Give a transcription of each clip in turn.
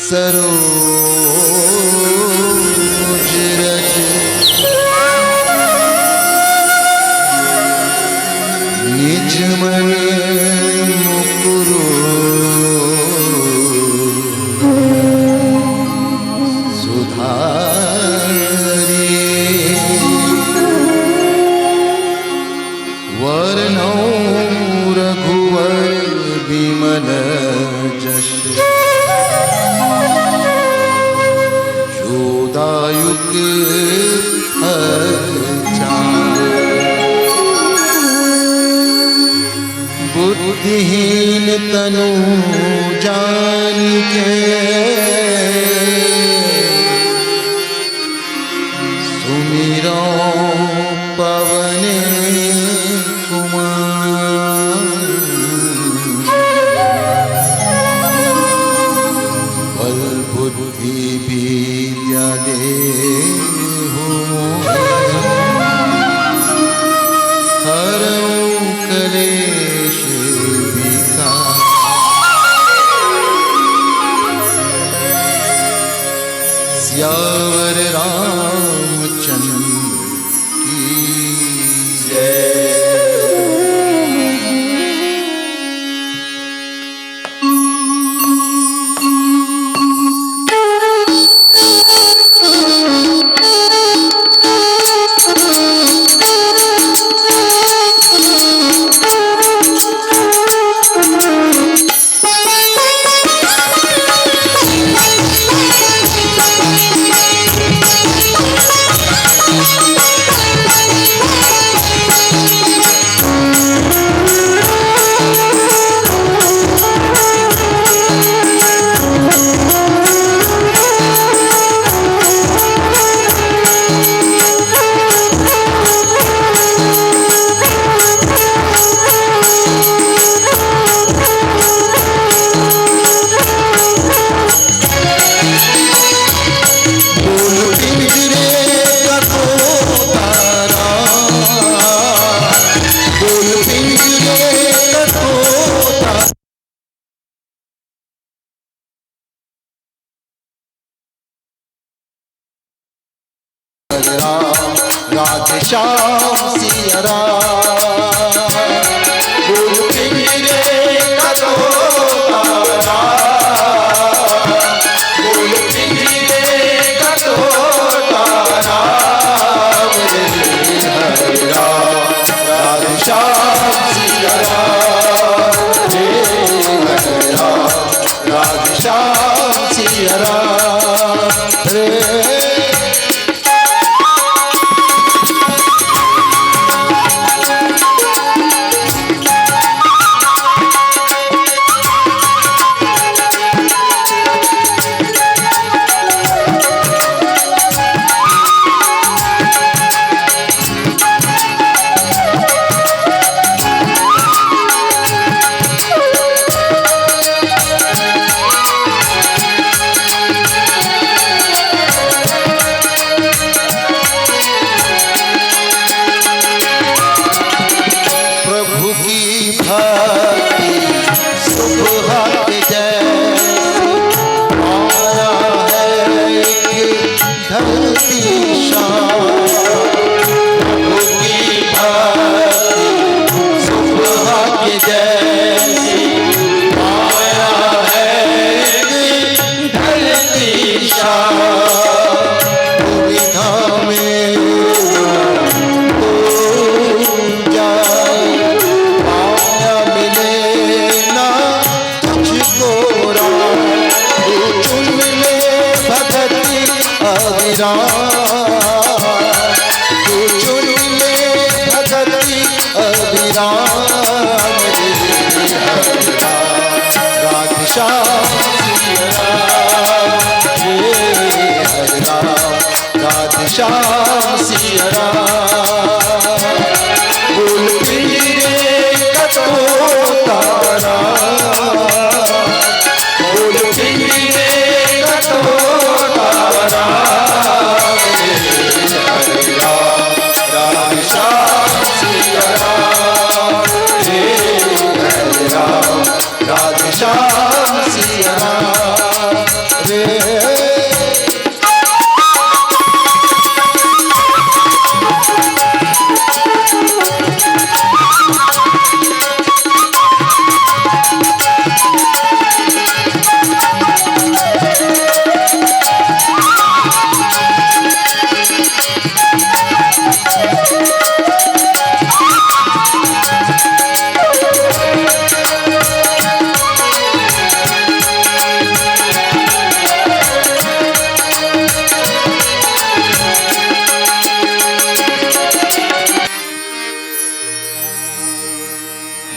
सरोज रज निज मन मुकुरु सुधारी वर्णौ रघुवर विमल जश जोदायुक बुद्धिहीन तनु जानिके सुमिरो पवन कुमार बल बुद्धि विद्या देहु हरऊ कलेश विकार सियावर रामचंद्र की जय। राधे श्याम सिया राम बोल पिंजरे का तोता बोल पिंजरे का तोता हरे राम राधे श्याम सिया राम हरे राम राधे श्याम सिया राम रे। श्याम सिया राम बोल पिंजरे का तोता बोल पिंजरे का तोता हरे राम राधे श्याम सिया राम हरे राम राधे श्याम सिया राम रे।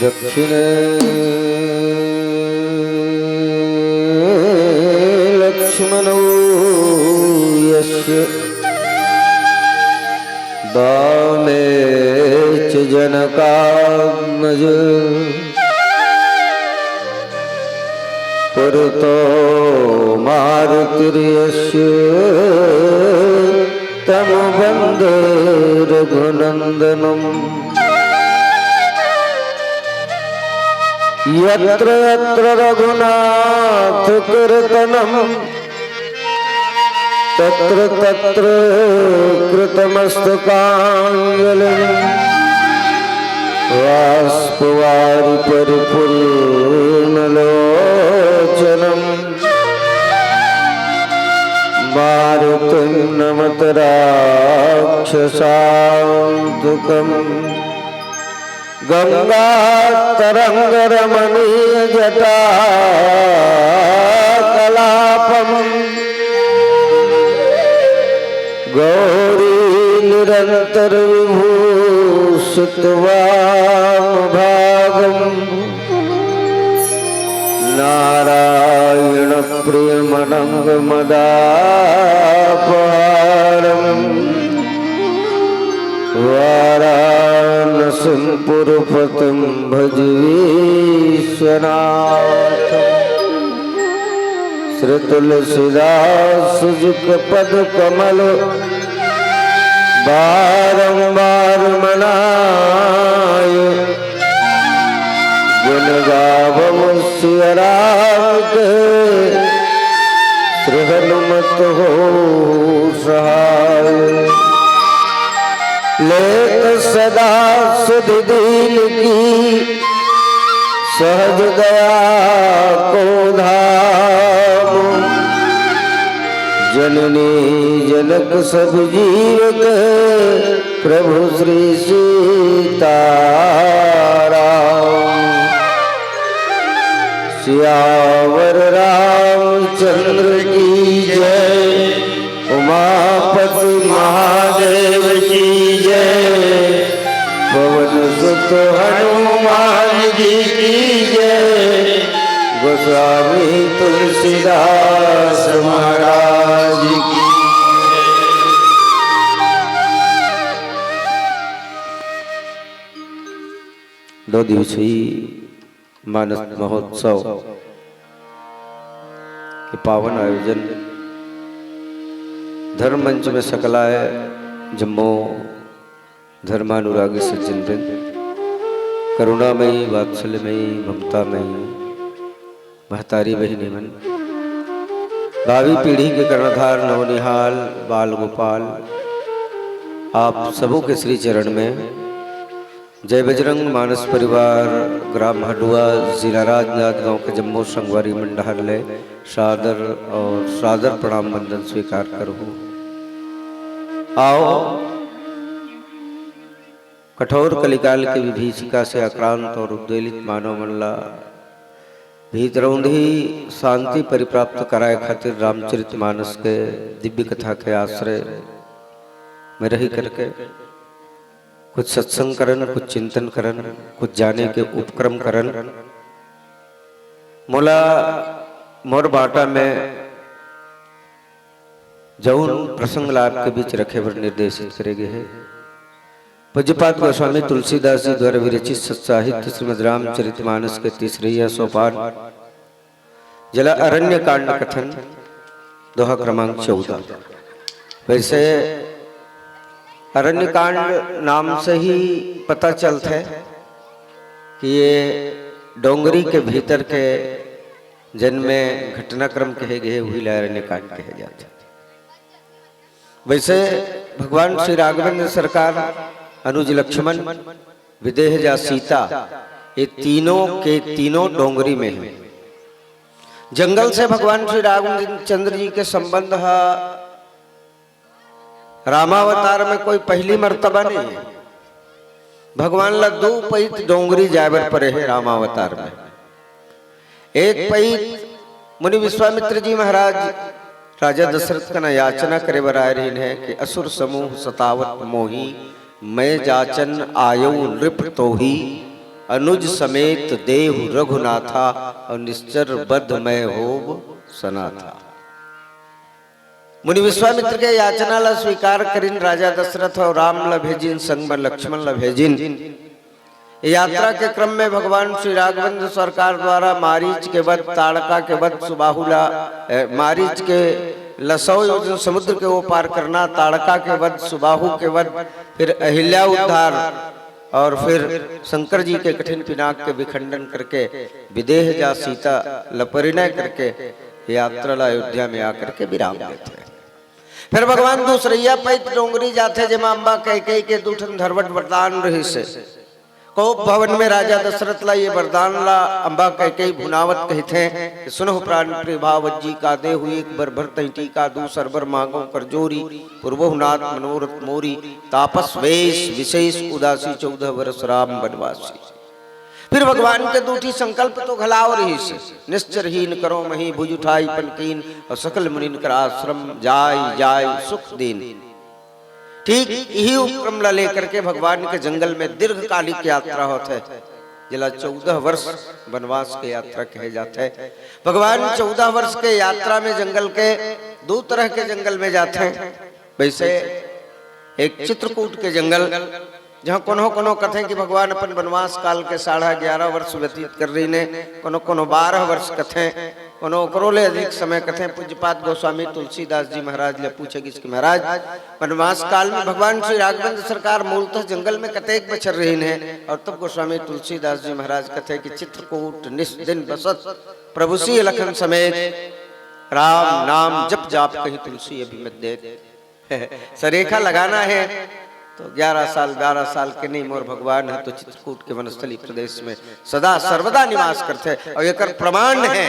दक्षिणे लक्ष्मणो यस्य वामे च जनकात्मज पुरतो मारुतिर्यस्य तं वन्दे रघुनन्दनम् यत्र यत्र रघुनाथ कीर्तनम् तत्र तत्र कृतमस्तकाञ्जलिं बाष्पवारि परिपूर्णलोचनम् मारुतिं नमत राक्षसान्तकम् गंगातरंगरमणीय जटा कलापम् गौरी निरंतर विभूषित वामभागम् नारायण प्रियमनंगमदापहारम् वाराणसीं पुरपतिं भज विश्वनाथम् श्री तुलसीदास जी के पद कमल बारंबार मनाय गुण गावम सिया राम के श्री हनुमत हो सहाय लेत सदा सुध दीन की सहज दया को धाम जननी जनक सब जीव के प्रभु श्री सीताराम सियावर रामचंद्र की जय उमापति महादेव की जय पवन सुत हनुमान जी की जय गोस्वामी तुलसीदास महाराज की दो दिवसीय मानस महोत्सव के पावन आयोजन धर्म मंच में सकलाय जम्मो धर्मानुरागी सज्जन वृंद करुणामयी वात्सल्यमयी ममतामयी महतारी बहिनी मन भावी पीढ़ी के कर्णधार नवनिहाल बाल गोपाल आप सबों के श्री चरण में जय बजरंग मानस परिवार ग्राम हडुआ जिला राजनांदगांव के जम्मू संगवारी मंडहालय सादर और सादर प्रणाम वंदन स्वीकार करूँ। आओ कठोर कलिकाल के विभीषिका से आक्रांत और उद्वेलित मानव मंडला भीतरौंधी शांति परिप्राप्त कराए खातिर रामचरितमानस के दिव्य कथा के आश्रय में रही करके कुछ सत्संग करन, कुछ चिंतन करन, कुछ जाने के उपक्रम करन। मोला मोर बाटा में जौन प्रसंग लाभ के बीच रखे बर निर्देशित करे गए हैं। पूज्यपाद गोस्वामी तुलसीदास जी द्वारा विरचित सत्साहित्य श्रीमद् रामचरितमानस के तीसरा सोपान जला अरण्य कांड कथन दोहा क्रमांक 14। वैसे अरण्य कांड नाम से ही पता चलता है कि ये डोंगरी के भीतर के जन्म में घटनाक्रम कहे गए हुई अरण्य कांड कहे जाते। वैसे भगवान श्री राघवेंद्र सरकार अनुज लक्ष्मण विदेह जा सीता ये तीनों के तीनों डोंगरी में हैं। जंगल से भगवान श्री रामचंद्र जी के संबंध रामावतार में कोई पहली मर्तबा नहीं है। भगवान ला दो पैत डोंगरी जाबर परे है रामावतार में। एक पैत मुनि विश्वामित्र जी महाराज राजा दशरथ का याचना करे बराय रही है कि असुर समूह सतावत मोही मैं जाचन आयो नृप तो ही अनुज समेत देव रघुनाथा और निश्चर बद्ध मैं होब सना था। मुनि विश्वामित्र के याचना ला स्वीकार करिन राजा दशरथ और राम ला भेजिन संग में लक्ष्मण ला भेजिन। यात्रा के क्रम में भगवान श्री राघवेंद्र सरकार द्वारा मारीच के वध, ताड़का के वध, सुबाहुला मारीच के लसौ योजन समुद्र के वो पार करना, ताड़का के वध, सुबाहु के वध, फिर अहिल्या उद्धार और फिर शंकर जी के कठिन पिनाक के विखंडन करके विदेह जा सीता लपरिणय करके यात्रा अयोध्या में आकर के विराम देते। फिर भगवान दूसरैया पैत डोंगरी जाते जेमा अम्बा कैकेयी के दूठन धरवट वरदान रही से कोप भवन में राजा दशरथ ला ये वरदान ला अम्बा कैकेयी भुनावत कहते हैं। सुनहु प्राण प्रभावज्जी का दे हुई एक बर भर तैटी का दू सरबर मांगो कर जोरी पूर्वहुनाथ मनोरथ मोरी तापस वेश विशेष उदासी 14 वर्ष राम वनवासी। फिर भगवान के दूठी संकल्प तो घलाव रही से निश्चरहीन करो मही भुज उठाई पनकीन और सकल मुनिन कर आश्रम जाय जाय सुख दीन। ठीक यही उपक्रम ला लेकर के भगवान के जंगल में दीर्घकालिक यात्रा होते जिला 14 वर्ष वनवास के यात्रा कहे जाते हैं। भगवान 14 वर्ष के यात्रा में जंगल के दो तरह के जंगल में जाते हैं। वैसे एक चित्रकूट के जंगल जहाँ कोनो कोनो कथे कि भगवान अपन वनवास काल के 11.5 वर्ष व्यतीत कर रही ने, कोनो कोनो 12 वर्ष कथे, कोनो करोले अधिक समय कथे। पूज्यपाद गोस्वामी तुलसीदास जी महाराज ने पूछे कि महाराज वनवास काल में भगवान श्री राघवेंद्र सरकार मूलतः जंगल में कतेक बचर रही ने, और तब गोस्वामी तुलसीदास जी महाराज कथे कि चित्रकूट निस्दिन बसत प्रभु सी लखन समेत राम नाम जप जाप कहीं तुलसी अभी मत देख। सरेखा लगाना है तो 11 साल 12 साल के नहीं मोर भगवान है तो चित्रकूट के वनस्थली प्रदेश में सदा सर्वदा निवास करते। और एक प्रमाण है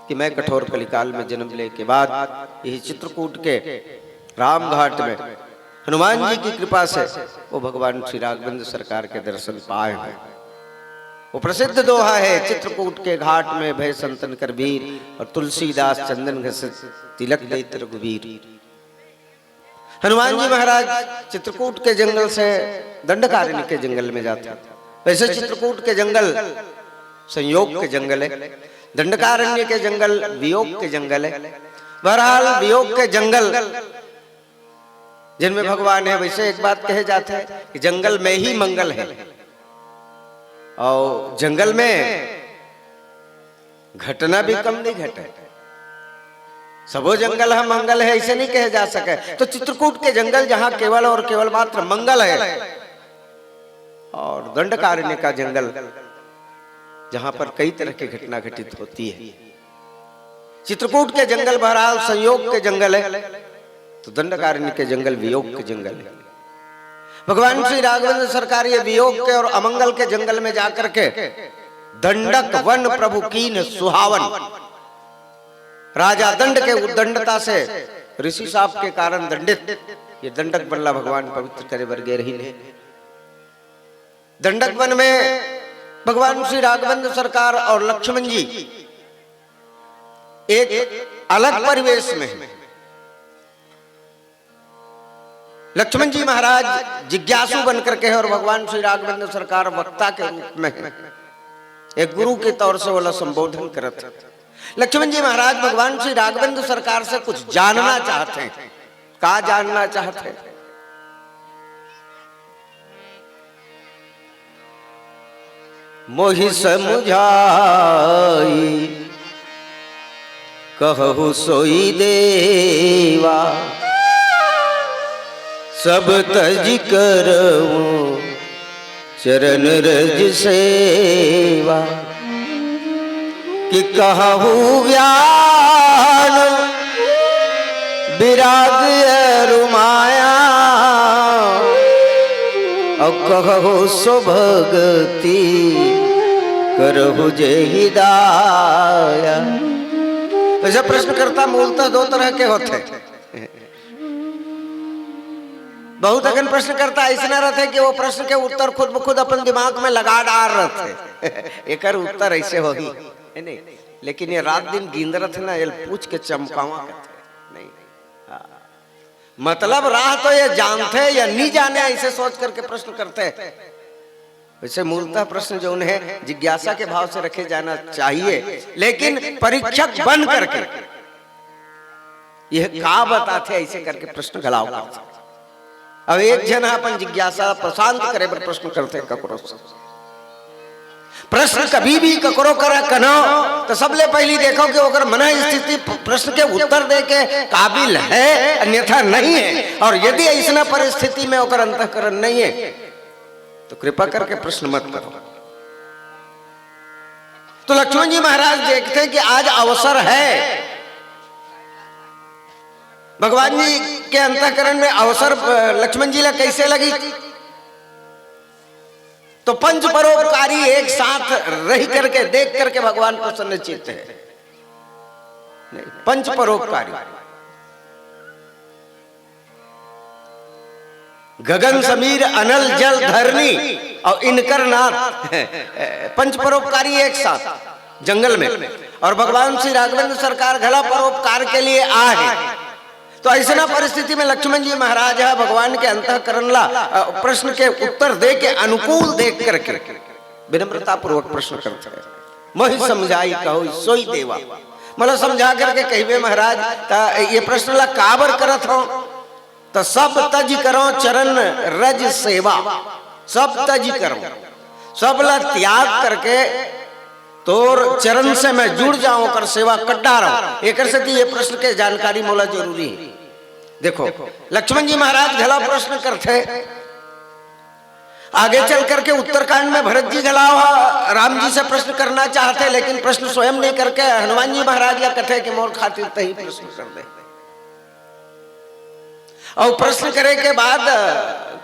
कि मैं कठोर कलिकाल में जन्म ले के बाद यही चित्रकूट के राम घाट में हनुमान जी की कृपा से वो भगवान श्री राघवेंद्र सरकार के दर्शन पाए हैं। वो प्रसिद्ध दोहा है, चित्रकूट के घाट में भय संतन कर वीर और तुलसीदास चंदन घस तिलक दैत रघुवीर। हनुमान जी महाराज चित्रकूट के जंगल से दंडकारण्य के जंगल में जाते हैं। वैसे चित्रकूट के जंगल संयोग के जंगल है, दंडकारण्य के जंगल वियोग के जंगल है। बहरहाल वियोग के जंगल जिनमें भगवान है, वैसे एक बात कहे जाते हैं कि जंगल में ही मंगल है और जंगल में घटना भी कम नहीं घटे। सबो जंगल है मंगल है ऐसे नहीं कहे जा सके। तो चित्रकूट के जंगल जहां केवल और केवल मात्र मंगल है, और दंडकारण्य का जंगल जहां पर कई तरह की घटना घटित होती है। चित्रकूट के जंगल बहरहाल संयोग के जंगल है, तो दंडकारण्य के जंगल वियोग के जंगल है। भगवान श्री राघवेंद्र सरकार ये वियोग के और अमंगल के जंगल में जाकर के दंडक वन प्रभु कीन सुहावन, राजा दंड के उद्दंडता से ऋषि साप के कारण दंडित ये दंडक बल्ला भगवान पवित्र करे वर्गे रही ने। दंडक वन में भगवान श्री राघवेंद्र सरकार और लक्ष्मण जी एक अलग परिवेश में। लक्ष्मण जी महाराज जिज्ञासु बनकर के और भगवान श्री राघवेंद्र सरकार वक्ता के रूप में एक गुरु के तौर से वाला संबोधन करते। लक्ष्मण जी महाराज भगवान श्री राघवेंद्र सरकार से कुछ जानना चाहते हैं। का जानना चाहते हैं? मोहि समुझाई कहु सोई देवा, सब तज करऊं चरण रज सेवा। कि कहु व्यान विराग अरुमाया, और कहु सुभगति करहु जेहि दाया। वैसे प्रश्नकर्ता मूलतः दो तरह के होते हैं। बहुत अगन प्रश्नकर्ता ऐसे न रहते कि वो प्रश्न के उत्तर खुद ब खुद अपन दिमाग में लगा डाल रहते एक उत्तर ऐसे होगी नहीं, लेकिन ये रात दिन गिंदरत है ना, ये पूछ के चमकावा नहीं। मतलब राह तो ये जानते या नहीं जाने ऐसे सोच करके प्रश्न करते। वैसे मूलतः प्रश्न जो उन्हें जिज्ञासा के भाव से रखे जाना चाहिए, लेकिन परीक्षक बन करके यह का बताते ऐसे करके प्रश्न गलाव करते। अब एक जन अपन जिज्ञासा प्रशांत करे पर प्रश्न करते ककरो से। प्रश्न कभी भी ककरो करा कनो तो सबले पहली देखो कि ओकर मन स्थिति प्रश्न के उत्तर दे के काबिल है अन्यथा नहीं है, और यदि ऐसा परिस्थिति में ओकर अंतःकरण नहीं है तो कृपा करके प्रश्न मत करो। तो लक्ष्मण जी महाराज देखते हैं कि आज अवसर है, भगवान जी के अंतःकरण में अवसर लक्ष्मण जी ला कैसे लगी। तो पंच परोपकारी एक साथ रह करके देख करके भगवान प्रसन्न चित्त है। नहीं, पंच परोपकारी गगन समीर अनल जल धरनी और इनकर नाथ पंच परोपकारी एक साथ जंगल में, और भगवान श्री राघवेंद्र सरकार घला परोपकार के लिए आए। तो ऐसा परिस्थिति में लक्ष्मण जी महाराज भगवान के अंतःकरण ला प्रश्न के उत्तर दे के अनुकूल देख करके विनम्रता पूर्वक प्रश्न करते हैं। मोहि समझाई कहो सोई देवा, मतलब समझा करके कहिबे महाराज ये प्रश्न ला काबर करत हो, तो सब तज करो चरण रज सेवा, सब तज करो, सब ला त्याग करके तोर चरण से मैं जुड़ जाऊं कर सेवा कट्टा रहा। एक ये प्रश्न के जानकारी मोला जरूरी है। देखो लक्ष्मण जी महाराज घला प्रश्न करते, आगे चल करके उत्तरकांड में भरत जी घला राम जी से प्रश्न करना चाहते, लेकिन प्रश्न स्वयं नहीं करके हनुमान जी महाराज या कथे कि मोर खातिर तही प्रश्न कर दे। और प्रश्न करे के बाद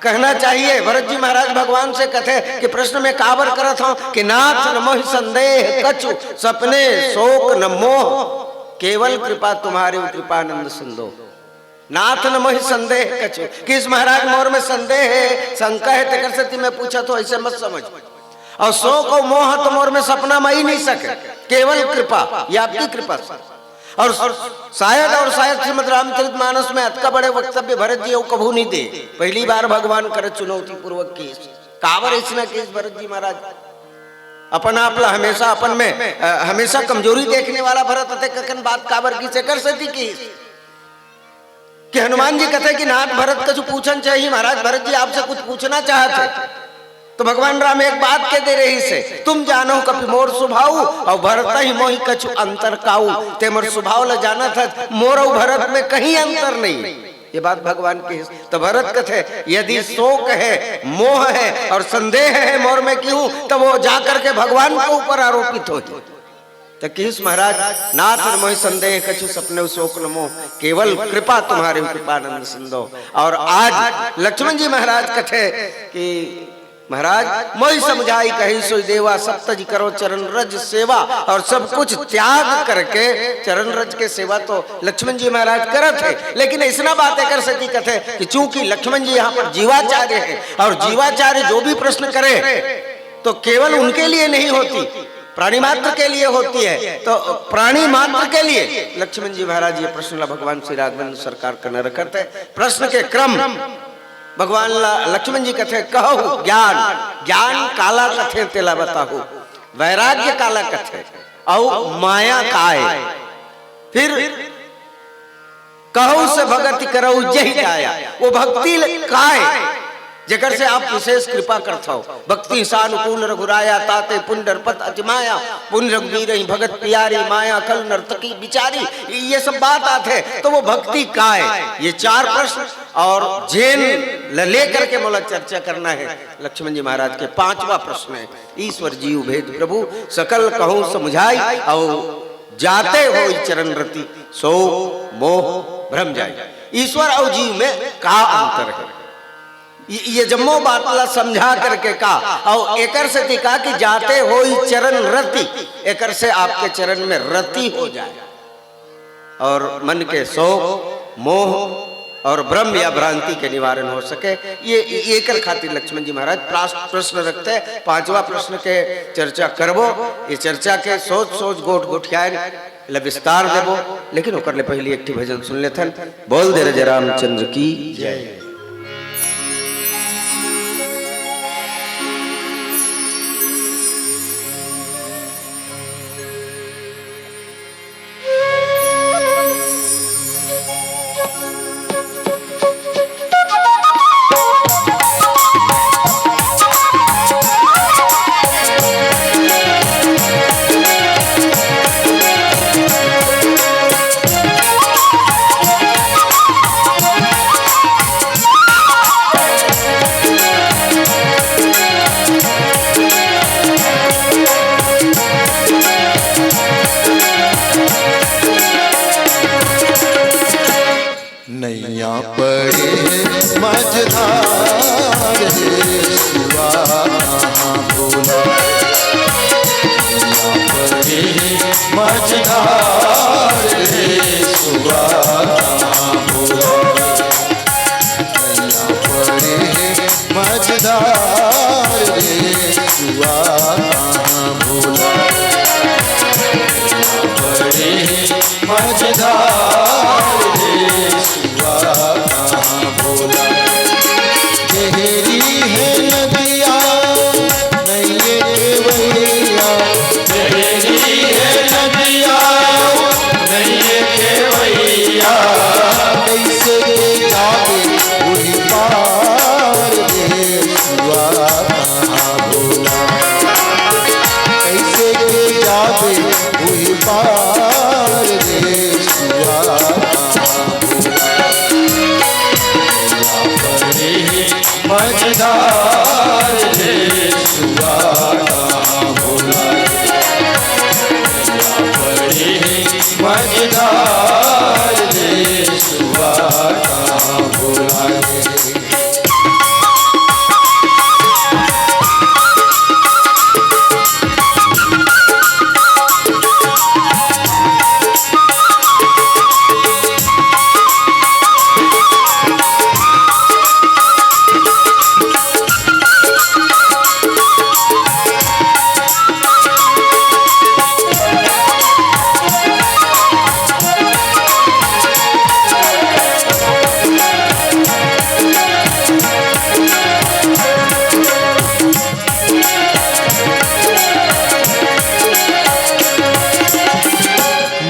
कहना चाहिए भरत जी महाराज भगवान से कथे कि प्रश्न में काबर करत हो कि नाथ न मोहि संदेह कछु सपने शोक न मोह, केवल कृपा तुम्हारे कृपानंद सिंधो। नाथ न मोहि संदेह कछु, कि इस महाराज मोर में संदेह है शंका है तेकर से मैं पूछा तो ऐसे मत समझ, और शोक और मोह तो मोर में सपना में ही नहीं सके, केवल कृपा, ये आपकी कृपा। और शायद श्रीमद रामचरित मानस में अतका बड़े वक्तव्य भरत जी कभू नहीं दे। पहली बार भगवान कर चुनौती पूर्वक केस कावर ऐसा केस भरत जी महाराज अपन आपला हमेशा अपन में हमेशा कमजोरी देखने वाला भरत अते ककन बात काबर की से कर सती केस कि हनुमान जी कहते कि नाथ भरत का जो पूछन चाहिए महाराज भरत जी आपसे कुछ पूछना चाहते। तो भगवान राम एक बात के दे रही से, तुम जानो कपि मोर स्वभाव और भरत ही मोहि कछु अंतर काऊ, ते मोर स्वभाव ल जाना था मोर और भरत में कहीं अंतर नहीं। ये बात भगवान की है। तो भरत कथे यदि शोक है मोह है और संदेह है मोर में क्यों, तो वो जाकर के भगवान के ऊपर आरोपित हो। तो किस महाराज नाथ मोहि संदेह कछु सपने शोक न मोह, केवल कृपा तुम्हारे कृपानंद सिंधो। और आज लक्ष्मण जी महाराज कथे कि महाराज मोहि समझाई कही सोई देवा, सब तज करो चरण रज सेवा, और सब कुछ त्याग करके चरण रज के सेवा तो लक्ष्मण जी महाराज करत है। लेकिन ऐसा बातें कर सकती कथे कि चूंकि लक्ष्मण जी यहाँ पर जीवाचार्य है, और जीवाचार्य जो भी प्रश्न करे तो केवल उनके लिए नहीं होती, प्राणी मात्र के लिए होती है। तो प्राणी मात्र के लिए लक्ष्मण जी महाराज ये प्रश्न भगवान श्री राघवेंद्र सरकार का नर करते। प्रश्न के क्रम भगवान लक्ष्मण जी कथे कहो ज्ञान, ज्ञान काला कथे तेला बताहु, वैराग्य काला कथे और माया काय, फिर कहो से भगति करो जही जाया, वो भक्ति काय जेकर से आप विशेष कृपा करता हो। भक्ति सानुकूल रघुराया ताते पुंडर पत अतिमाया, पुण्य रघुवीर भगत प्यारी माया कल नर्तकी बिचारी, ये सब बात आते। तो वो भक्ति का है। ये चार प्रश्न और जैन लेकर के मोला चर्चा करना है। लक्ष्मण जी महाराज के पांचवा प्रश्न है ईश्वर जीव भेद प्रभु सकल कहूं समझाई, और जाते हो चरण रति सो मोह भ्रम जाए। ईश्वर और जीव में का अंतर है, ये जम्मो बात ला समझा करके का, और एकर से दिखा कि जाते हो चरण रति, एकर से आपके चरण में रति हो जाए और मन के शोक मोह और भ्रम या भ्रांति के निवारण हो सके। ये एकर खातिर लक्ष्मण जी महाराज प्रश्न रखते हैं। पांचवा प्रश्न के चर्चा करबो, ये चर्चा के सोच सोच गोट गोठियाए ले विस्तार देबो, लेकिन ओकर ले पहले एक भजन सुन लेथन। बोल दे राजा रामचंद्र की जय। नैया पड़े मझधार रे सुआ कहाँ भूला नैया पड़े मझधार रे सुआ कहाँ भूला नैया पड़े मझधार रे सुआ कहाँ भूला नैया पड़े मझधार रे सुआ कहाँ भूला गहरी है नदिया नैये केवैया गहरी है नदिया नैये केवैया कैसे जावे वही पार रे सुआ कहाँ भूला कैसे जावे वही पार रे सुआ कहाँ भूला मझधार रे सुआ कहाँ भूला पड़े मझधार रे सुआ कहाँ भूला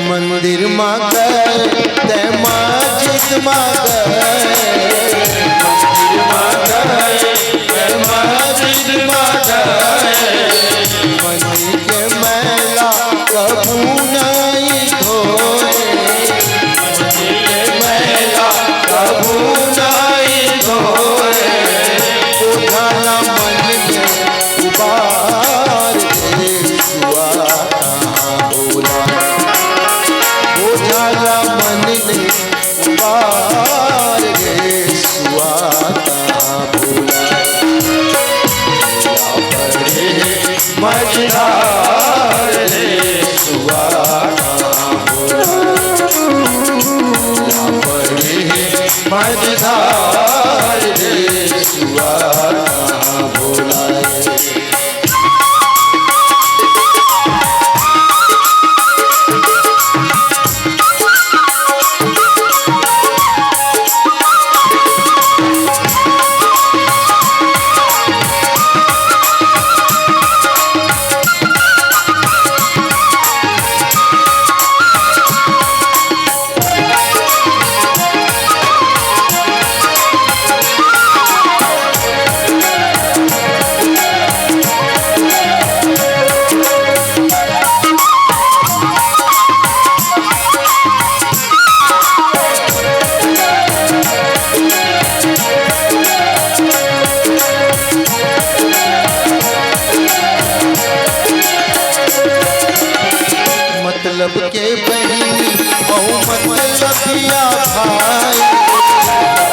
मंदिर माँ गए ते मस्जिद माँ गए मंदिर माँ गए ते मस्जिद माँ गए मंदिर के मैला कबू नहीं धोए मंदिर के मैला कबू नहीं धोए उठाना मन में उबार रे सुआ कहाँ भूला उजाला मन ने उबार गे सुआ कहाँ भूला पड़े मझधार रे सुआ कहाँ भूला पड़े मझधार रे सुआ कहाँ भूला मतलब के बहिनी औ मतलबिया भाई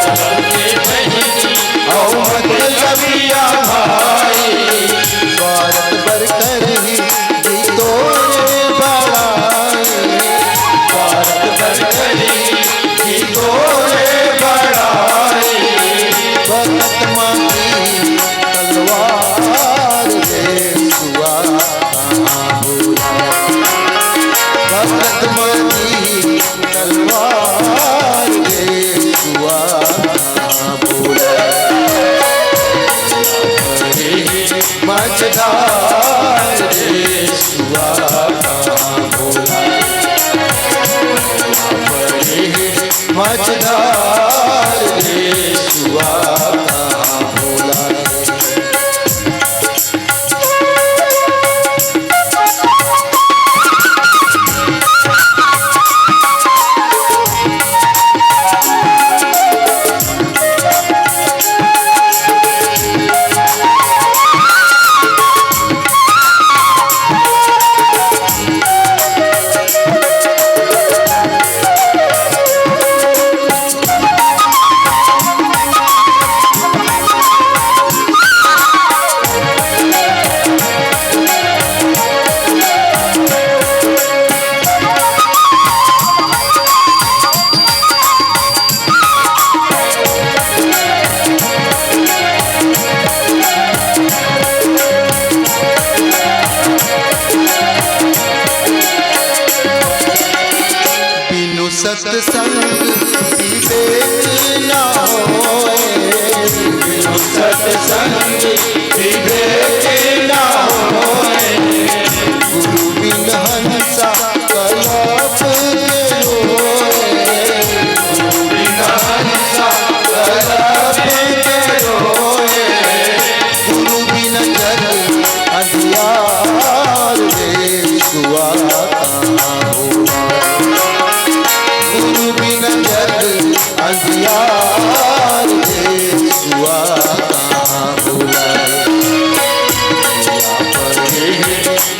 मतलब के बहिनी औ मतलबिया भाई स्वार्थ बर कर ही जी तोरे बड़ाई स्वार्थ बर कर ही जी तोरे बड़ाई भगत मांगी तलवार रे सुआ कहाँ भूला भगत मांगी तलवार रे सुआ कहाँ भूला मझधार रे सुआ कहाँ भूला मझधार रे सुआ कहाँ भूला सत्संग विवेक न होए, बिनु सत्संग विवेक न होए, गुरु बिन हंसा कलप रोए, गुरु बिन हंसा कलप रोए, गुरु बिन जग अंधियार देखुआ कहाँ होए, गुरु बिन जग अंधियार देखुआ कहाँ होए,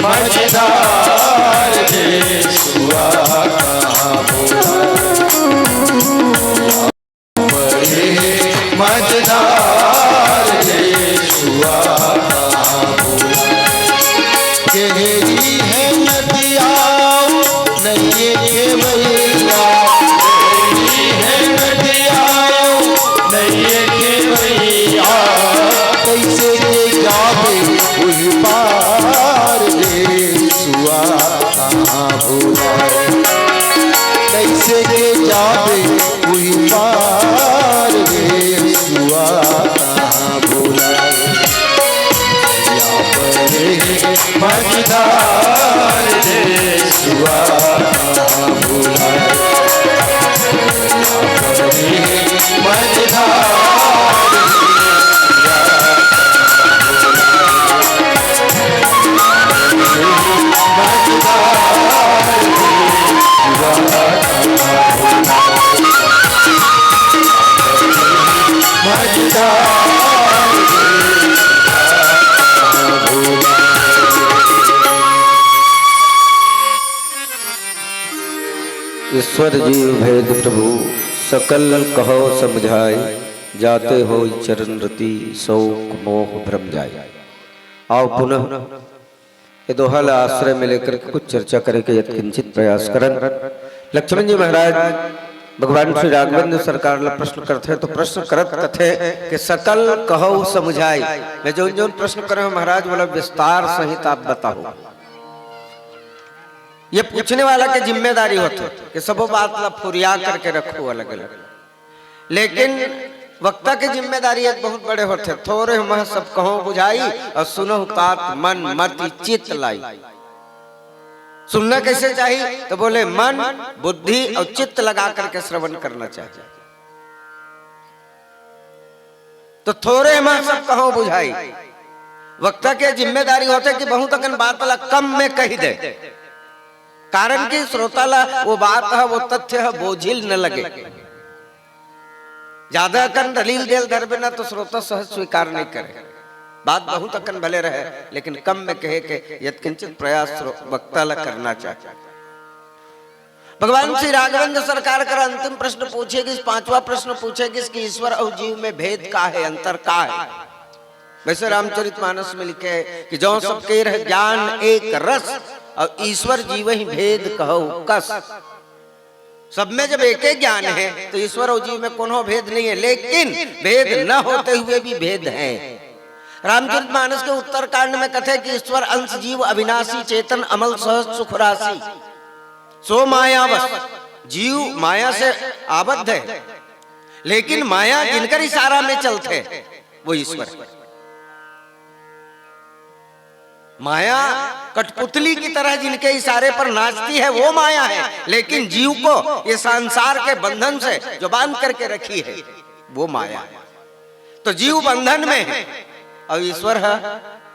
मझधार देखुआ कहाँ होए, मझधार देखुआ कहाँ होए, गहरी है नदिया नहीं खेवैया, गहरी है नदिया नहीं खेवैया, कैसे के जावे उस पार देखुआ कहाँ होए, कैसे के जावे उस पार देखुआ कहाँ होए, मझधार देखुआ कहाँ होए, मझधार ईश्वर जीव भेद प्रभु सकल कहो समझाए, जाते हो चरण रति शोक मोह भ्रम जाए। आओ पुनः ये दोहल आश्रय में लेकर कुछ चर्चा करें के यत्किंचित प्रयास करन। लक्ष्मण जी महाराज भगवान श्री राघवेंद्र सरकार ला प्रश्न करते तो प्रश्न करत कथे कि सकल कहो समझाए। मैं जो जो प्रश्न करे महाराज बोला विस्तार सहित आप बताओ। ये पूछने वाला की जिम्मेदारी होती कि सब बात ला फुरिया करके रखो अलग अलग, लेकिन वक्ता की जिम्मेदारी एक बहुत बड़े होते। थोड़े मह सब कहो बुझाई और सुनो तात मन मति चित्त लाई। सुनना कैसे चाहिए तो बोले मन बुद्धि और चित्त लगा करके श्रवण करना चाहिए। तो थोड़े मह सब कहो बुझाई वक्ता की जिम्मेदारी होते कि बहुत अकन बात ला कम में कही दे, कारण कि श्रोता ला वो बात है वो तथ्य है बोझिल न लगे। ज्यादा अकन दलील देल धरबे ना तो श्रोता सहज स्वीकार नहीं करे। बात बहुत अकन भले रहे लेकिन कम में कहे के यत्किंचित प्रयास वक्ता ला करना चाहिए। भगवान श्री राघवेंद्र सरकार का अंतिम प्रश्न पूछेगी, पांचवा प्रश्न पूछेगी कि ईश्वर और जीव में भेद का है, अंतर का है। वैसे रामचरितमानस में लिखे है कि जो सबके रह ज्ञान एक रस और ईश्वर जीव ही भेद कहो कस। सब में जब एक ही ज्ञान है तो ईश्वर और जीव में कोनो भेद नहीं है, लेकिन भेद न होते हुए भी भेद है। रामचरितमानस के उत्तरकांड में कथे कि ईश्वर अंश जीव अविनाशी चेतन अमल सहज सुख राशि सो मायावश। जीव माया से आबद्ध है, लेकिन माया जिनकर इशारा में चलते वो ईश्वर। माया कठपुतली की तरह जिनके इशारे पर नाचती है वो माया है, लेकिन जीव को ये संसार के बंधन से जो बांध करके रखी है वो माया है। तो जीव बंधन में है और ईश्वर है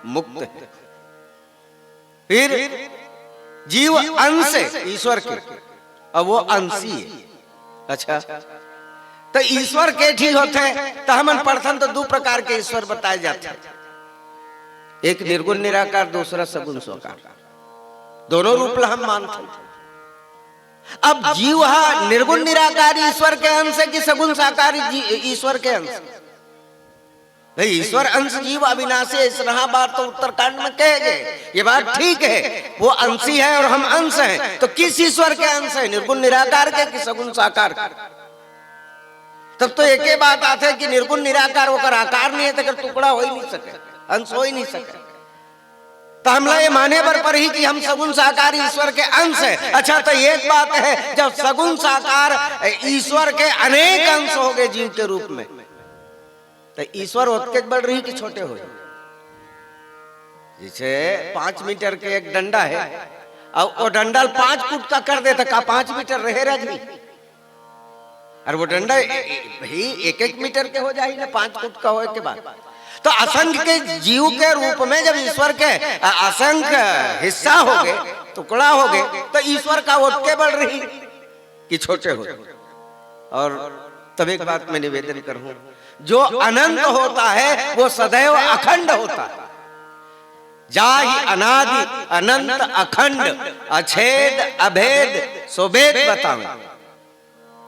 मुक्त है। फिर जीव अंश है ईश्वर के और वो अंशी है। अच्छा, तो ईश्वर के ठीक होते तो हमन पढ़थन तो दो प्रकार के ईश्वर बताए जाते हैं, एक निर्गुण निराकार, दूसरा सगुण साकार। दोनों रूप हम मानते हैं। अब जीव निर्गुण निराकार ईश्वर के अंश है कि सगुण साकार ईश्वर के अंश? भाई ईश्वर अंश जीव अविनाशी है, इस रहा बात तो उत्तरकांड में कहे गए। ये बात ठीक है, वो अंशी है और हम अंश हैं, तो किस ईश्वर के अंश है, निर्गुण निराकार के कि सगुण साकार के? तब तो एक ही बात आते है कि निर्गुण निराकार होकर आकार नहीं है तो टुकड़ा हो ही नहीं सके, अंश हो ही नहीं सके। तो हमला ये माने पर ही कि हम सगुण साकार ईश्वर के अंश है। अच्छा, तो एक बात है, जब सगुण साकार ईश्वर के अनेक अंश हो गए जीव के रूप में, तो ईश्वर उतने बढ़ रही कि छोटे हो? जैसे 5 मीटर के एक डंडा है, और वो डंडा 5 फुट का कर दे तो का 5 मीटर रहे रही? और वो डंडा भाई 1-1 मीटर के हो जाए ना 5 फुट का होए के बाद। तो असंख्य के जीव के रूप में जब ईश्वर के असंख्य हिस्सा हो गए, टुकड़ा हो गए, तो ईश्वर का उतने बढ़ रही कि छोटे हो? और तब एक बात मैं निवेदन करूं, जो अनंत होता है वो सदैव अखंड होता है। जाहि अनादि अनंत अखंड अछेद अभेद सुभेद बतावे।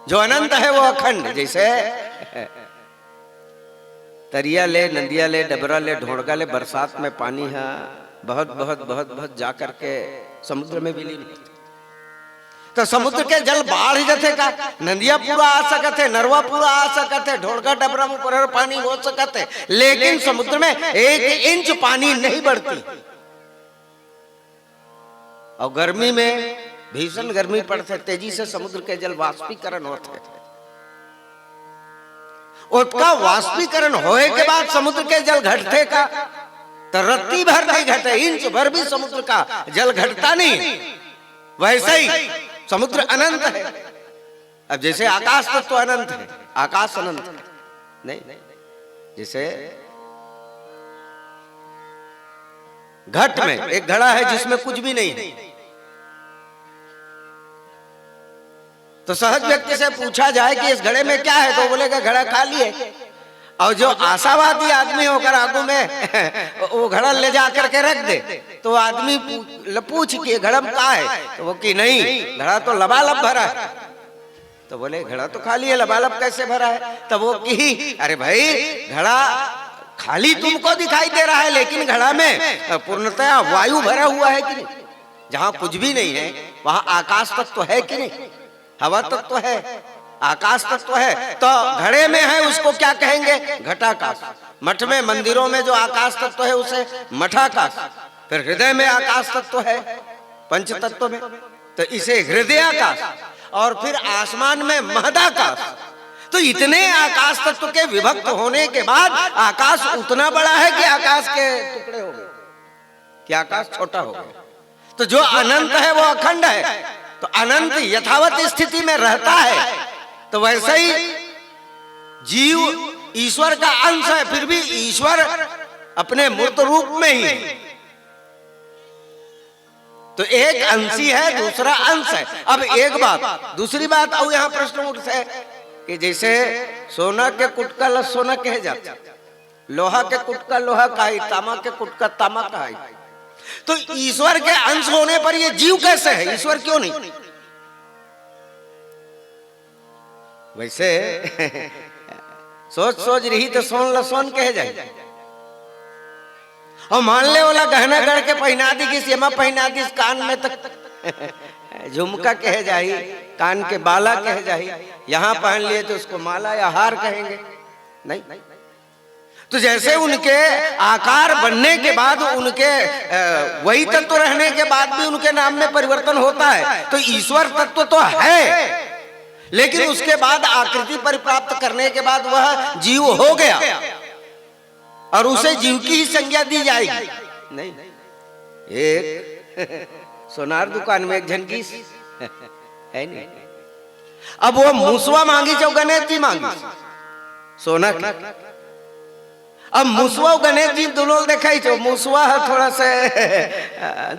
जो अनंत है वो अखंड। जैसे तरिया ले, नदिया ले, डबरा ले, ढोड़गा ले, बरसात में पानी है बहुत बहुत बहुत बहुत जा करके समुद्र में विलीन होते। तो समुद्र के जल बाढ़ जथे का, नदिया पूरा आ सकते है, नरवा पूरा आ सकते है, ढोड़गा डबरा में पूरा पानी हो सकते है, लेकिन समुद्र में 1 इंच पानी नहीं बढ़ती। और गर्मी में भीषण गर्मी पड़ते, तेजी से समुद्र के जल वाष्पीकरण होते। उसका वाष्पीकरण होए के बाद समुद्र के जल घटते का, तो रत्ती भर नहीं घटे, इंच भर भी समुद्र का जल घटता नहीं। वैसे ही समुद्र अनंत है। अब जैसे आकाश तत्व तो अनंत है, आकाश अनंत नहीं। जैसे घट में एक घड़ा है जिसमें कुछ भी नहीं है, तो सहज व्यक्ति से पूछा जाए कि इस घड़े में क्या है, तो बोलेगा घड़ा खाली है। और जो आशावादी आदमी होकर आगू में वो घड़ा ले जाकर के रख दे, तो आदमी पूछ कि घड़ा में क्या है, तो वो कि नहीं, घड़ा तो लबालब भरा है। तो बोले घड़ा तो खाली है, लबालब कैसे भरा है? तो वो कि अरे भाई, घड़ा खाली तुमको दिखाई दे रहा है, लेकिन घड़ा में पूर्णतया वायु भरा हुआ है कि नहीं? जहां कुछ भी नहीं है वहां आकाश तत्व है कि नहीं? हवा तत्व है, आकाश तत्व है। तो घड़े में है उसको क्या कहेंगे? घटाकाश। मठ में, मंदिरों में जो आकाश तत्व है उसे मठाकाश। फिर हृदय में आकाश तत्व है पंच तत्व में, तो इसे हृदयाकाश। और फिर आसमान में महदाकाश। तो इतने आकाश तत्व के विभक्त होने के बाद आकाश उतना बड़ा है कि आकाश के टुकड़े हो गए, कि आकाश छोटा हो गया। तो जो अनंत है वो अखंड है, तो अनंत यथावत स्थिति में रहता है। तो वैसे ही जीव ईश्वर का अंश है, फिर भी ईश्वर अपने मूर्त रूप में ही है। तो एक अंशी है, दूसरा अंश है। अब एक बात, दूसरी बात और यहां प्रश्न उठता है कि जैसे सोना के कुटका ला सोना कहे जाता, लोहा के कुटका लोहा कहा, तामा के कुटका तामा कहा। तो ईश्वर के अंश होने पर ये जीव कैसे है, ईश्वर क्यों नहीं? वैसे सोच सोच रही तो सोन ला सोन कहे जाए। और मान ले वाला गहना गढ़ के पहना दी, कि सेमा पहना दी, कान में तक झुमका कहे जाही, कान के बाला कहे जाही, यहाँ पहन लिए तो उसको माला या हार कहेंगे नहीं। तो जैसे उनके आकार बनने के बाद, उनके वही तत्व रहने के बाद भी उनके नाम में परिवर्तन होता है। तो ईश्वर तत्व तो है, लेकिन उसके बाद आकृति परिप्राप्त करने के बाद वह जीव हो गया, और उसे जीव की ही संज्ञा दी जाएगी नहीं। एक सोनार दुकान में एक झनकी है नहीं, अब वो मूसवा मांगी, जो गणेश जी मांगी सोना की। अब मूसवा गणेश जी दोनों देखा ही, जो मूसवा है थोड़ा सा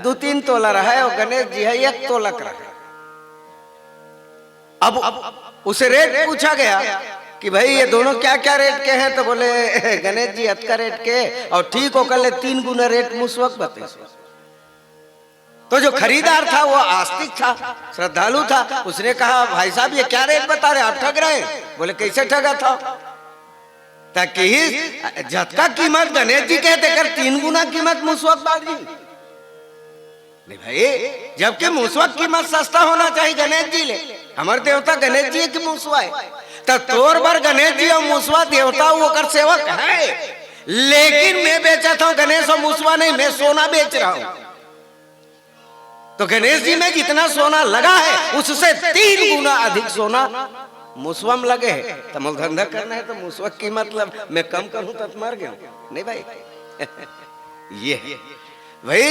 2-3 तोला रहा है, और गणेश जी है 1 तोला रहा है। अब उसे रेट पूछा गया कि भाई ये दोनों क्या क्या रेट के हैं, तो बोले गणेश जी अतका रेट के, और ठीक होकर ले 3 गुना रेट मूसवा बते। तो जो खरीदार था वो आस्तिक था, श्रद्धालु था, उसने कहा भाई साहब ये क्या रेट बता रहे, आप ठग रहे हैं? बोले कैसे ठगा था? ताकि झटका कीमत गणेश जी कहते कर 3 गुना कीमत मूसवक बागी नहीं भाई, जबकि मूसवक कीमत सस्ता होना चाहिए। गणेश जी ले, हमारे देवता गणेश जी की मूसवा है, तो तोर बार गणेश जी और मूसवा देवता वो कर सेवक है, लेकिन मैं बेचता हूं गणेश और मुसवा नहीं, मैं सोना बेच रहा हूं। तो गणेश जी में जितना सोना लगा है उससे 3 गुना अधिक सोना मुसवा में लगे है। तो मूल धंधा करना है तो मुसवा की मतलब मैं कम करूं तो मर गया नहीं भाई। ये भाई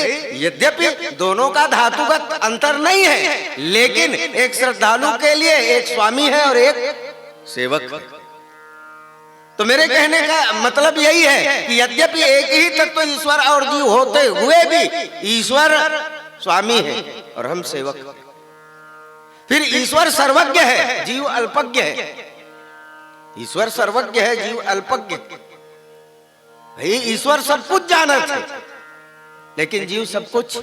यद्यपि दोनों का धातुगत अंतर नहीं है, लेकिन एक श्रद्धालु के लिए एक स्वामी है और एक सेवक। तो मेरे कहने का मतलब यही है कि यद्यपि एक ही तत्व ईश्वर और जीव होते हुए भी ईश्वर स्वामी है और हम सेवक। फिर ईश्वर सर्वज्ञ है, जीव अल्पज्ञ है। ईश्वर सर्वज्ञ है, जीव अल्पज्ञ। भाई ईश्वर सब कुछ जानत है, लेकिन जीव सब कुछ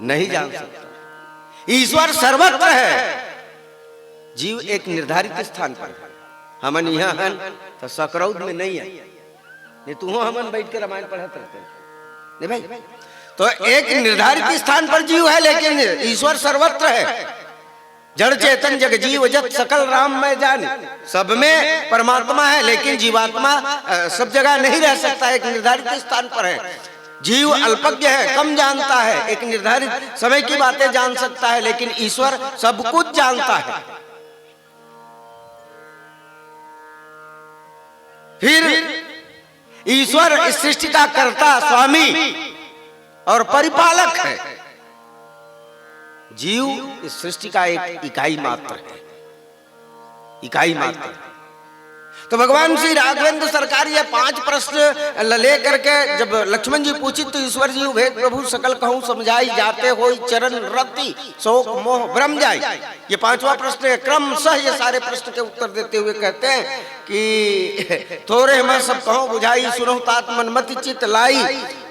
नहीं जान सकता। ईश्वर सर्वत्र है, जीव एक निर्धारित स्थान पर है। हमन यहाँ हन तो सकरौद में नहीं है, नहीं तू हमन बैठ के रामायण पढ़ते रहते नहीं भाई। तो एक निर्धारित स्थान पर जीव है, लेकिन ईश्वर सर्वत्र है। जड़ चेतन जग जीव जत सकल राम में जान, सब में परमात्मा है, लेकिन जीवात्मा सब जगह नहीं रह सकता, एक निर्धारित स्थान पर है। जीव अल्पज्ञ है, कम जानता है, एक निर्धारित समय की बातें जान सकता है, लेकिन ईश्वर सब कुछ जानता है। फिर ईश्वर इस सृष्टि का कर्ता, स्वामी और परिपालक है। जीव इस सृष्टि का एक इकाई मात्र है, इकाई मात्र। तो भगवान श्री राघवेंद्र सरकार ये 5 प्रश्न ले करके जब लक्ष्मण जी पूछी तो ईश्वर जी भेद प्रभु सकल कहूं समझाई, जाते हो चरण रति शोक मोह भ्रम जाई। ये 5वां प्रश्न है। क्रमशः ये सारे प्रश्न के उत्तर देते हुए कहते हैं कि थोरे मैं सब कहूं बुझाई, सुनो तात मन मति चित लाई,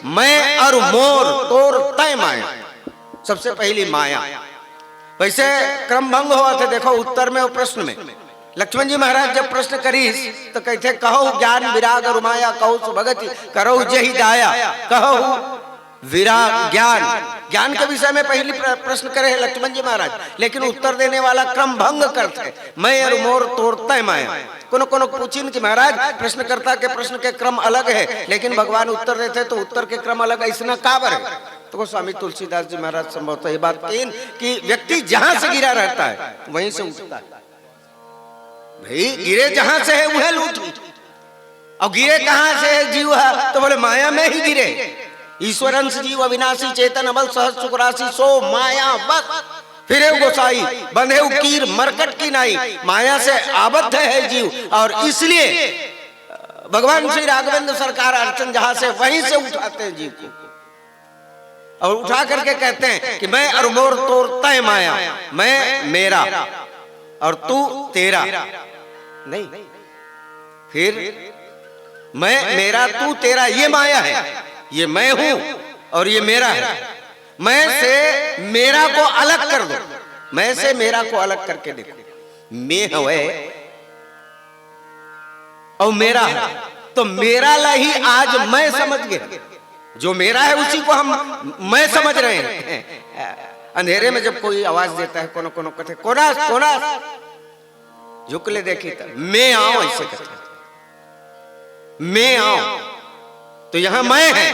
मैं और मोर तोर तय माया। सबसे पहली माया। वैसे क्रम भंग हुआ था, देखो उत्तर में और प्रश्न में। लक्ष्मण जी महाराज जब प्रश्न करीस तो कहते कहो ज्ञान विराग और माया, कहो सुभगति करो जही दाया, कहो विराग ज्ञान। ज्ञान के विषय में पहली प्रश्न करे है लक्ष्मण जी महाराज, लेकिन उत्तर देने वाला क्रम भंग करते, मैं और मोर तोड़ता माया। कोनो कोनो पूछिन कि महाराज प्रश्नकर्ता के प्रश्न के क्रम अलग है, लेकिन भगवान उत्तर देते तो उत्तर के क्रम अलग, ऐसा काबर है? तो स्वामी तुलसीदास जी महाराज संभवतः ये बात कही कि व्यक्ति जहां से गिरा रहता है वहीं से उठता है। भाई गिरे जहां से है वह लूट, और गिरे कहां से है? जीव है तो बोले माया में ही गिरे। ईश्वर अंश जीव अविनाशी चेतन अमल सहज सुख राशि सो माया बस फिरे गोसाई बंधे कीर मरकट की नाई। माया से आबद्ध है जीव, और इसलिए भगवान श्री राघवेंद्र सरकार अर्चन जहां से वहीं से उठाते हैं जीव को, और उठा करके कहते हैं कि मैं और मोर तोर तय माया, मैं मेरा और तू तेरा नहीं। फिर मैं मेरा तू तेरा ये माया है, ये मैं हूं और ये मेरा है। मैं से मेरा को अलग कर दो, मैं से मेरा को अलग करके देखो। मैं है और मेरा है, तो मेरा ला ही आज मैं समझ गया। जो मेरा है उसी को हम मैं समझ रहे हैं। अंधेरे में जब कोई आवाज देता है कोनो कोनो कहते कोना कोना झुक ले देखी तो मैं आओ, ऐसे कहते मैं आओ। तो यहां मैं है,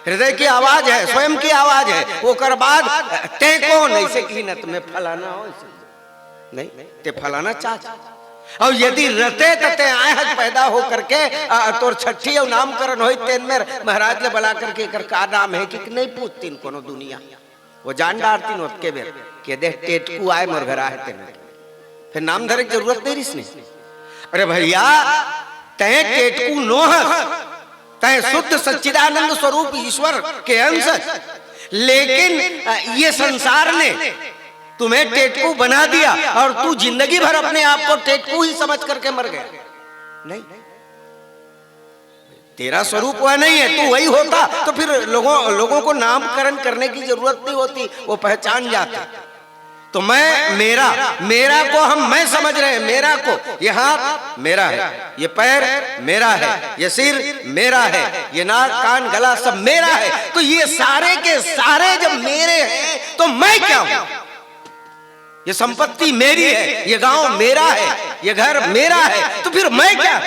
हृदय की आवाज है, स्वयं की आवाज है। वो कर बाद ते कौन ऐसे की न तुम्हें फलाना हो, नहीं ते फलाना चाचा। और यदि रते तते आए पैदा हो करके तोर छठी और नामकरण हो तेन में महाराज ने बला करके कर का नाम है कि नहीं पूछतीन कोनो दुनिया। वो जान डारतीन उसके बेर के देख टेटकू आए मोर घर आए तेन, फिर नाम धरे की जरूरत नहीं रिसने। अरे भैया तय टेटकू नोहस, तय शुद्ध सच्चिदानंद स्वरूप ईश्वर के अंश, लेकिन ये संसार ने तुम्हें टेटकू बना दिया और तू जिंदगी भर अपने आप को टेटकू ही समझ करके मर गया। नहीं, तेरा स्वरूप वह नहीं है, तू वही होता तो फिर लोगों को नामकरण करने की जरूरत नहीं होती, वो पहचान जाते। तो मैं मेरा को हम मैं समझ रहे हैं। मेरा को ये हाथ मेरा है, ये पैर मेरा है, ये सिर मेरा है, ये नाक कान गला सब मेरा है। तो ये सारे के सारे जब मेरे हैं तो मैं क्या हूं? ये संपत्ति मेरी है, ये गांव मेरा है, ये घर मेरा है, तो फिर मैं क्या?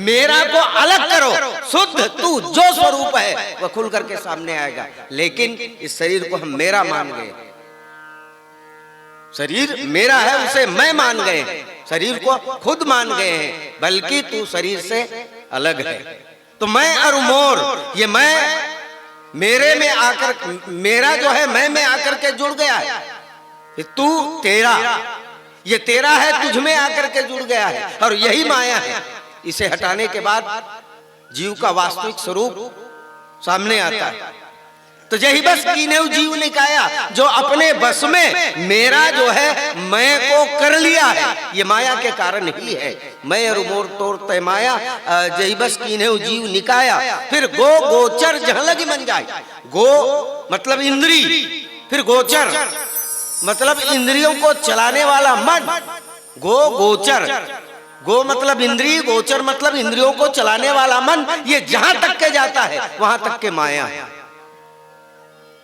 मेरा को अलग करो, शुद्ध तू जो स्वरूप है वह खुल करके सामने आएगा। लेकिन इस शरीर को हम मेरा मान गए, शरीर मेरा है उसे मैं मान गए, शरीर को खुद मान गए हैं, बल्कि तू शरीर से अलग है। तो मैं और मोर, ये मैं मेरे में आकर, मेरा जो है मैं में आकर के जुड़ गया है, तू तेरा, ये तेरा है तुझ में आकर के जुड़ गया है, और यही माया है। इसे हटाने के बाद जीव का वास्तविक स्वरूप सामने आता है। तो यही बस कीन्हु जीव निकाया, जो अपने बस में मेरा जो है मैं को कर लिया है, ये माया के कारण ही है। मैं और मोर तोर तय माया, यही बस कीन्हु जीव निकाया। फिर गो गोचर जहां लगी मन जाए, गो मतलब इंद्री, फिर गोचर मतलब इंद्रियों को चलाने वाला मन, गो गोचर, गो मतलब इंद्री, गोचर मतलब इंद्रियों को चलाने वाला मन, ये जहां तक के जाता है वहां तक के माया है।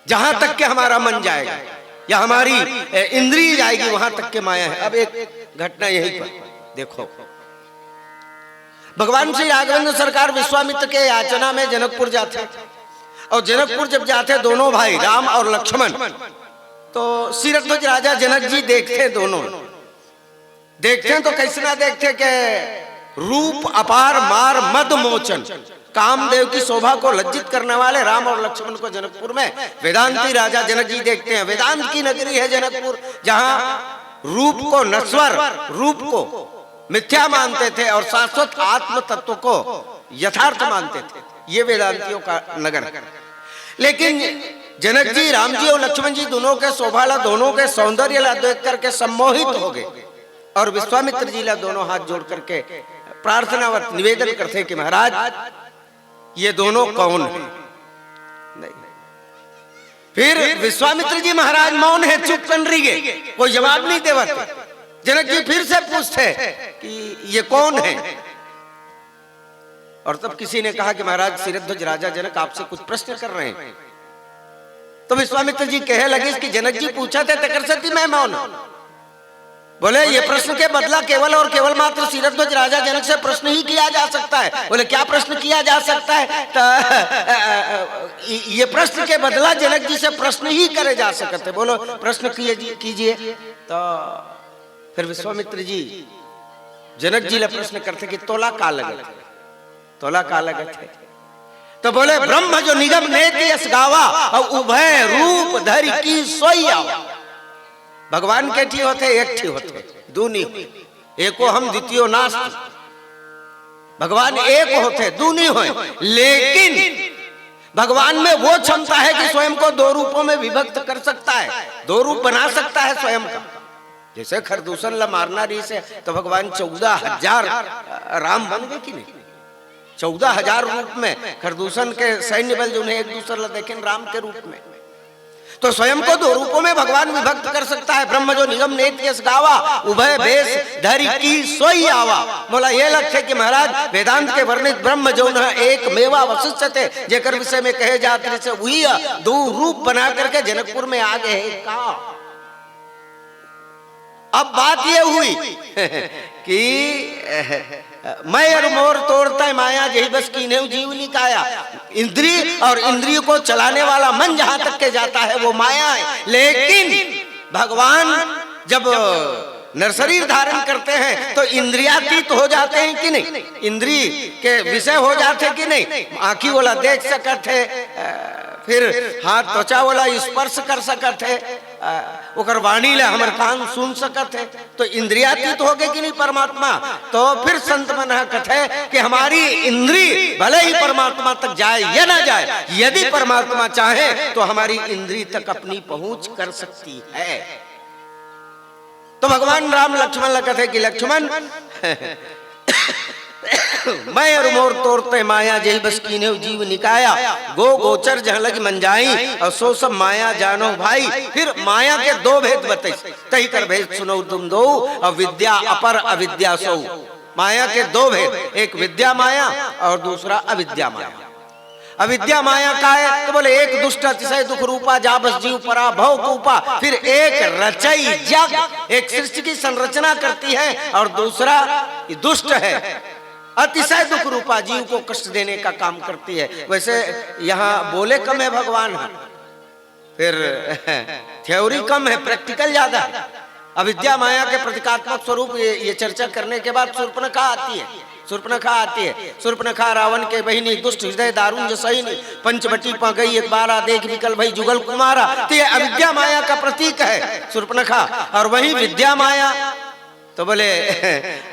जहां तक के हमारा मन जाएगा या हमारी इंद्रिय जाएगी वहां तक के माया है। अब एक घटना यहीं पर देखो, भगवान श्री राघवेंद्र सरकार विश्वामित्र के याचना में जनकपुर जाते, और जनकपुर जब जाते दोनों भाई राम और लक्ष्मण, तो शिरध्वज राजा जनक जी देखते, दोनों देखते हैं तो कैसे ना देखते कि रूप अपार मार मद मोचन, कामदेव की शोभा को लज्जित करने वाले राम और लक्ष्मण को जनकपुर में वेदांती राजा जनक जी देखते हैं। वेदांत की नगरी है जनकपुर, जहां रूप को नश्वर, रूप को मिथ्या मानते थे और शाश्वत आत्म तत्व को यथार्थ मानते थे, ये वेदांतियों का नगर। लेकिन जनक जी, राम जी और लक्ष्मण जी दोनों के शोभाला, दोनों के सौंदर्य ला देख करके सम्मोहित हो गए, और विश्वामित्र जी ला दोनों हाथ जोड़ करके प्रार्थनावत निवेदन करते कि महाराज ये दोनों कौन है? नहीं। फिर विश्वामित्र जी महाराज मौन है, चुप कर रही है, कोई जवाब नहीं देवते। जनक जी फिर से पूछते कि ये कौन है? और तब किसी ने कहा कि महाराज शिरध्वज राजा जनक आपसे कुछ प्रश्न कर रहे हैं। तो विश्वामित्र जी कहे लगे कि जनक जी पूछा था तकर सती मैं मौन। बोले ये प्रश्न के बदला केवल और केवल मात्र शिरध्वज राजा जनक से प्रश्न ही किया जा सकता है। बोले क्या प्रश्न किया जा सकता है? तो ये प्रश्न के बदला जनक जी से प्रश्न ही करे जा सकते। बोलो प्रश्न कीजिए। तो फिर विश्वामित्र जी जनक जी ले प्रश्न करते कि तोला का लगत, तोला का लगत है? तो बोले ब्रह्म जो निगम नेति यस गावा, और उभय रूप धरि की सोई आवा। भगवान के ठी होते, एक ठी होते, दूनी एको हम द्वितीय नास्ति। भगवान एक होते, दूनी होए, लेकिन भगवान में वो क्षमता है कि स्वयं को दो रूपों में विभक्त कर सकता है, दो रूप बना सकता है स्वयं का। जैसे खरदूषण ला मारना रही से तो भगवान 14,000 राम बन गए कि नहीं? 14,000 रूप में खरदूषण के सैन्य बल जो एक दूसरे ला देखें राम के रूप में। तो स्वयं को दो रूपों में भगवान विभक्त कर सकता है। ब्रह्म जो निगम नेति यस गावा, उभय भेष धरि की सोई आवा। बोला ये लक्ष्य कि महाराज वेदांत के वर्णित ब्रह्म जो न एक मेवा वशिष्ठ थे, जेकर विषय में कहे जाते से वही दो रूप बना करके जनकपुर में आ गए का। अब बात ये हुई कि मैं और मोर तोड़ता माया यही बस कीन्हु जीव निकाया। इंद्रिय और इंद्रिय को चलाने वाला मन जहां तक के जाता है वो माया है। लेकिन भगवान जब नरशरीर धारण करते हैं तो इंद्रियातीत हो जाते हैं कि नहीं? इंद्रिय के विषय हो जाते हैं कि नहीं? आंखी वाला देख सकते है, फिर हाथ त्वचा वाला स्पर्श कर सकते है, ओकर वाणी ले हमर कान सुन सकते है। तो इंद्रियातीत हो गए कि नहीं परमात्मा? तो फिर संत मन कथे कि हमारी इंद्रिय भले ही परमात्मा तक जाए या ना जाए, यदि परमात्मा चाहे तो हमारी इंद्रिय तक अपनी पहुंच कर सकती है। तो भगवान राम लक्ष्मण लगते कि लक्ष्मण मैं और मोर तोड़ते माया जही बस कीन्हु जीव निकाया। गो गोचर जहां लगी मन जाई, और सो सब माया जानो भाई। फिर माया के दो भेद बताई, तही कर भेद सुनो तुम दो, और विद्या अपर अविद्या सो। माया के दो भेद, एक विद्या माया और दूसरा अविद्या माया। अविद्या माया का है तो बोले एक दुष्ट अतिशय दुख रूपा जा बस जीव परा भव कूपा। फिर एक रचई जग, एक सृष्टि की संरचना करती है, और दूसरा दुष्ट है अतिशय दुख रूपा जीव को कष्ट देने का काम करती है। वैसे यहाँ बोले कम है भगवान, फिर थ्योरी कम है, प्रैक्टिकल ज्यादा है। अविद्या माया के प्रतीकात्मक स्वरूप ये चर्चा करने के बाद शूर्पणखा आती है। शूर्पणखा रावण के बहिनी, दुष्ट हृदय दारुण जसैनी, पंचवटी पा गई एक बार देख विकल भई जुगल कुमारा। तो ये अविद्या माया का प्रतीक है शूर्पणखा। और वही विद्या माया तो बोले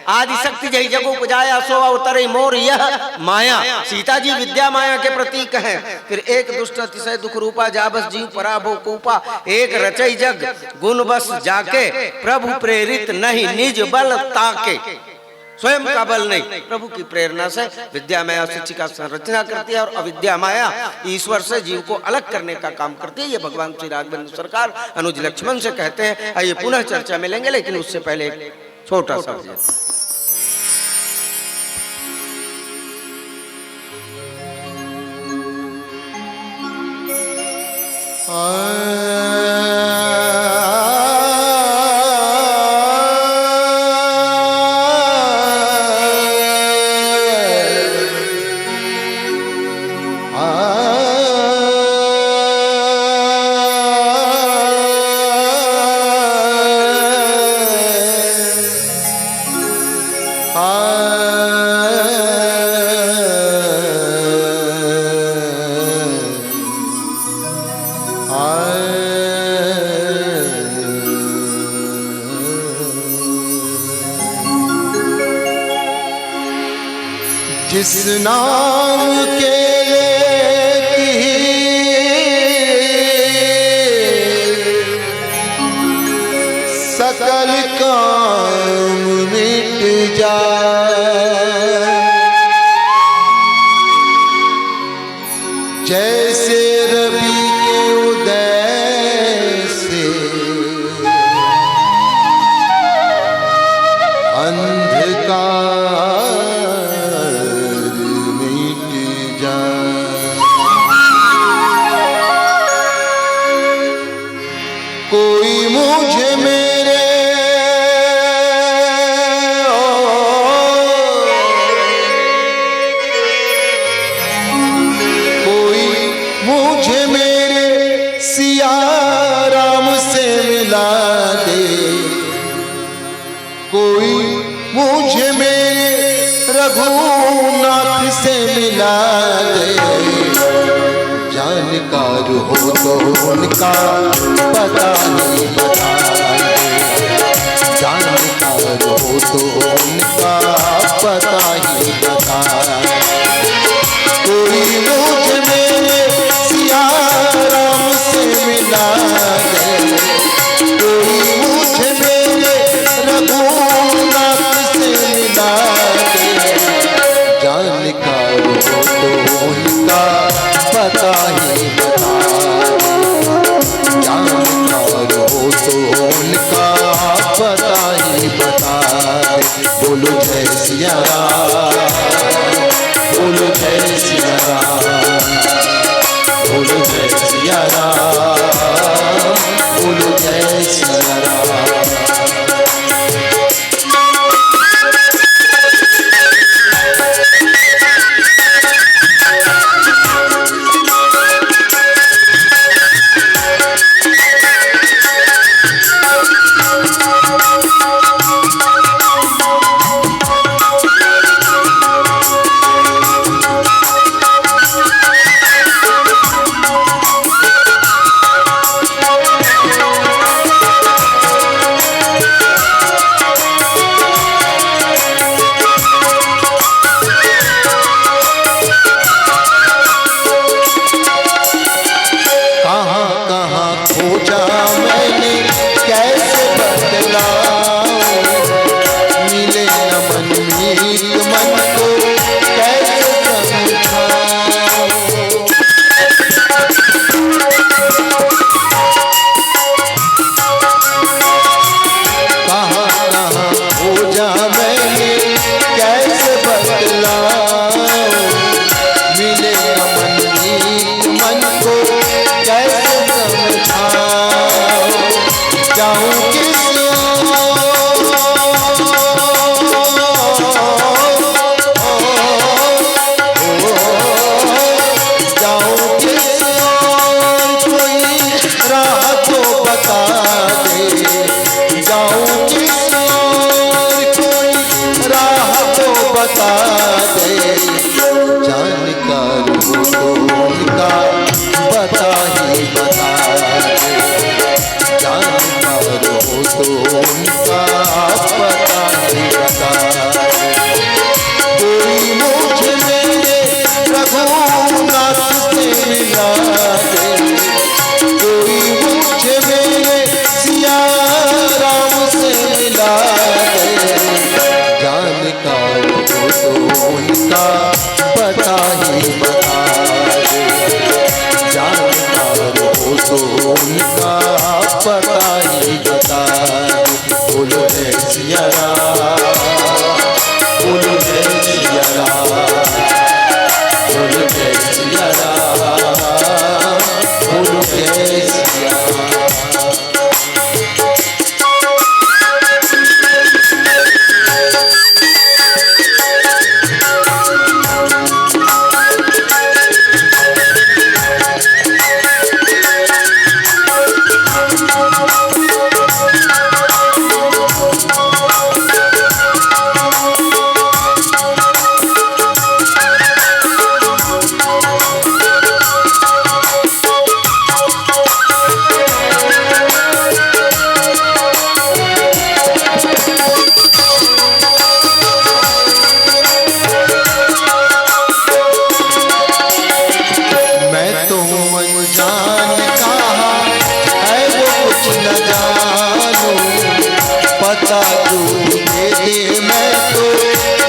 आदि शक्ति जय जगो उपजाया सो अवतरे मोर यह माया। सीता जी विद्या माया के प्रतीक हैं। फिर एक दुष्ट अतिशय दुख रूपा जा बस जीव पराभो कूपा, एक रचई जग गुण बस जाके, प्रभु प्रेरित नहीं निज बल ताके। स्वयं का बल नहीं, प्रभु की प्रेरणा से विद्या माया शिक्षी का संरचना करती है और अविद्या माया ईश्वर से जीव को अलग करने का काम करती है। ये भगवान श्री राघवेंद्र सरकार अनुज लक्ष्मण से कहते हैं। आइए पुनः चर्चा में लेंगे, लेकिन उससे पहले एक छोटा सा जिस नाम के सकल काम मिट जाए, जैसे रवि के उदय से अंधकार कोई मुझे मेरे कोई मुझे मेरे सिया राम से मिला दे, कोई मुझे मेरे रघुनाथ से मिला दे। जानकार हो तो उनका पता नहीं बता दे, जानकार हो तो उनका पता ही बता दे। कोई मुझे मेरे सिया राम से मिला दे, कोई मुझे मेरे रघुनाथ से मिला दे। जानकार हो तो उनका पता ही बता दे, जानकार हो तो उनका पता ही बता दे। बोलो जय सिया राम, बोलो जय सिया राम, बोलो जय सिया राम, बोलो जय सिया राम। तो उनका पता ही बता दे, जानकार हो तो उनका पता ही बता दे। बोलो रे सिया राम, बोलो रे सिया राम, बोलो रे सिया राम, बोलो रे सिया राम। पता जो दे दे मैं तो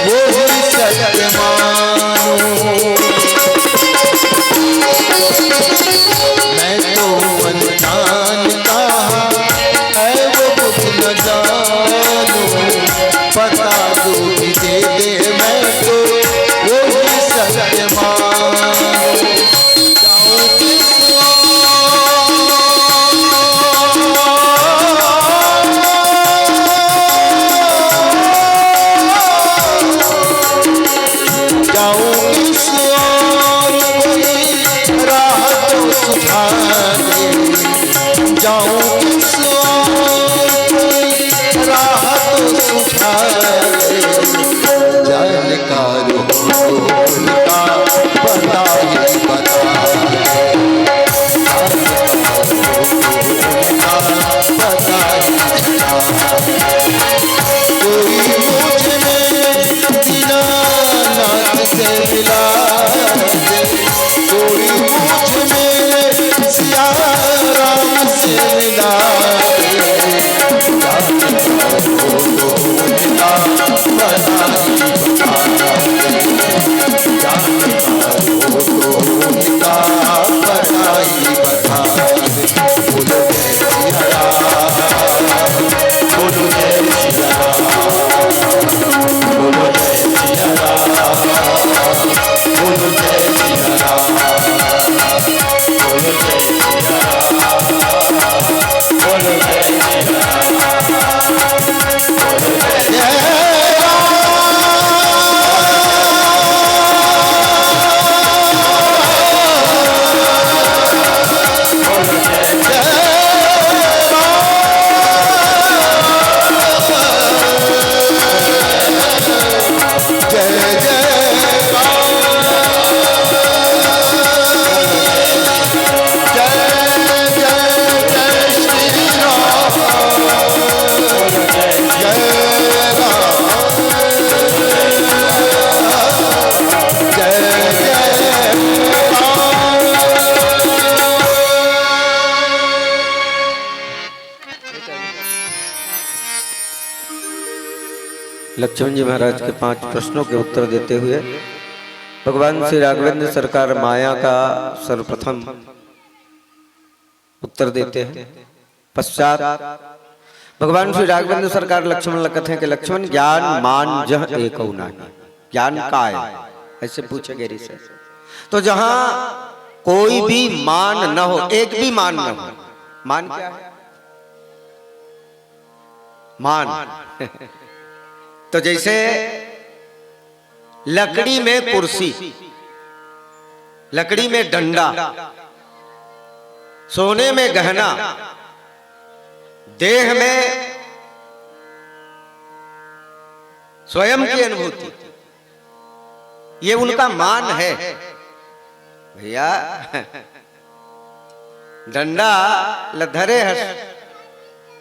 वो ही सत्य मानूं। मैं तो अनजान कहा है वो कुछ न जानूं, पता जो भी दे दे मैं तो वो ही सत्य मानूं। जाऊं किस जानकार हो उनका पता ही बता दे, पता ही बता दे। कोई मुझ में दीनानाथ से मिला दे, कोई मुझ में सिया राम से मिला दे। जानकार हो उनका पता ही बता दे, जानकार हो तो उनका पता ही बता दे। बोलो जय सिया राम, बोलो जय सिया राम, बोलो जय सिया राम, बोलो जय सिया राम, बोलो जय सिया राम, बोलो जय सिया राम, बोलो जय लक्ष्मण जी महाराज के 5 प्रश्नों के उत्तर देते हुए भगवान श्री राघवेंद्र सरकार माया का सर्वप्रथम उत्तर देते हैं। पश्चात भगवान श्री राघवेंद्र सरकार लक्ष्मण लगते हैं कि लक्ष्मण ज्ञान मान जह एक नहीं, ज्ञान का है ऐसे पूछे गेरी से। तो जहां कोई भी मान न हो, एक भी मान न हो, मान क्या है? मान तो जैसे लकड़ी में कुर्सी, लकड़ी में डंडा, सोने में गहना, देह में स्वयं की अनुभूति, ये उनका मान है भैया। डंडा लधरे हस